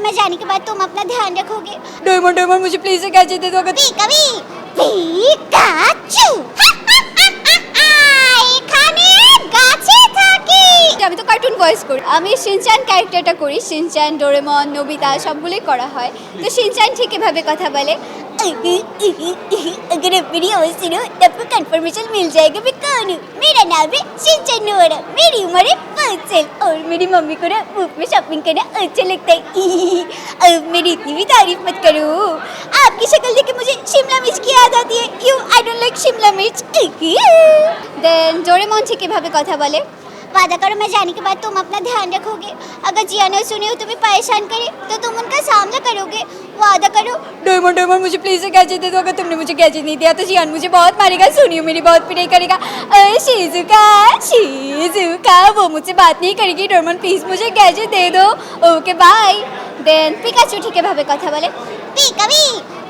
मैं जाने के बाद तुम अपना ध्यान रखोगे। डोरेमोन डोरेमोन मुझे प्लीज एक गैजेट दे दो अगर পিকাবি পিকাচু এখানে গাছে থাকি। আমি তো কার্টুন ভয়েস করি, আমি শিনচান ক্যারেক্টারটা করি। শিনচান, ডোরেমন, নোবিতা সবগুলোই করা হয়। তো শিনচান ঠিক এভাবে কথা বলে, अगर आप मेरी आवाज सुनो तो आपको कंफर्मेशन मिल जाएगा मैं कौन हूँ। मेरा नाम है शिनचैन नोरा, मेरी उम्र है 5 साल और मेरी मम्मी को ना बुक में शॉपिंग करना अच्छा लगता है। अब मेरी इतनी भी तारीफ मत करो, आपकी शक्ल देख के मुझे शिमला मिर्च की याद आती है। You I don't like Shimla मिर्च। দেন ডোরেমন ঠিক এভাবে কথা বলে, वादा करो मैं जाने के बाद तुम अपना ध्यान रखोगे। अगर जियान और सुने तुम्हें परेशान करे तो तुम उनका सामना करोगे। वादा करो। डोरेमोन डोरेमोन मुझे प्लीज एक गैजेट दे दो अगर तुमने मुझे गैजेट नहीं दिया तो जियान मुझे बहुत मारेगा, सुनियो मेरी बहुत पिटाई करेगा। शिजुका शिजुका वो मुझसे बात नहीं करेगी। डोरेमोन प्लीज मुझे गैजेट दे दो, ओके बाय। देन पिकाचू ठीक এভাবে কথা বলে, পিকাবি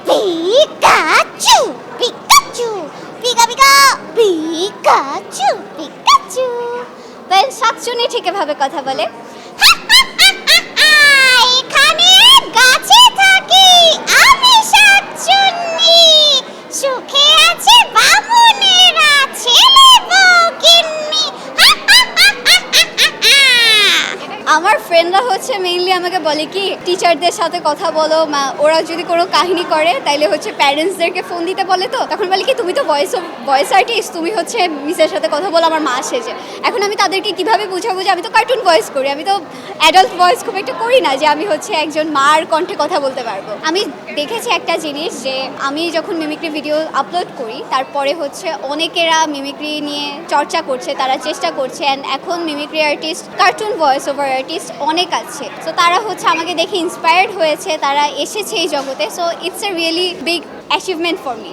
Pikachu Pikachu pika pika Pikachu Pikachu. Then Shakchunni ঠিক এভাবে কথা বলে, এখানে গাছে থাকি আমি শাকচুন্নি, সুখে আছে বামুনেরা ছেলে বউ গিন্নি। আমার ফ্রেন্ডরা হচ্ছে মেইনলি আমাকে বলে কি টিচারদের সাথে কথা বলো, ওরা যদি কোনো কাহিনী করে তাইলে হচ্ছে প্যারেন্টসদেরকে ফোন দিতে বলে। তো তখন বলে কি তুমি তো ভয়েস আর্টিস্ট, তুমি হচ্ছে মিসের সাথে কথা বলো, আমার মা সেজে। এখন আমি তাদেরকে কিভাবে বুঝাবো যে আমি তো কার্টুন ভয়েস করি, আমি তো অ্যাডাল্ট ভয়েস খুব একটা করি না যে আমি হচ্ছে একজন মার কণ্ঠে কথা বলতে পারবো। আমি দেখেছি একটা জিনিস যে আমি যখন মিমিক্রি ভিডিও আপলোড করি তারপরে হচ্ছে অনেকেরা মিমিক্রি নিয়ে চর্চা করছে, তারা চেষ্টা করছে। অ্যান্ড এখন mimicry artist, cartoon voice over artist অনেক আছে। সো তারা হচ্ছে আমাকে দেখে ইন্সপায়ার্ড হয়েছে, তারা এসেছে এই জগতে। So it's a really big achievement for me.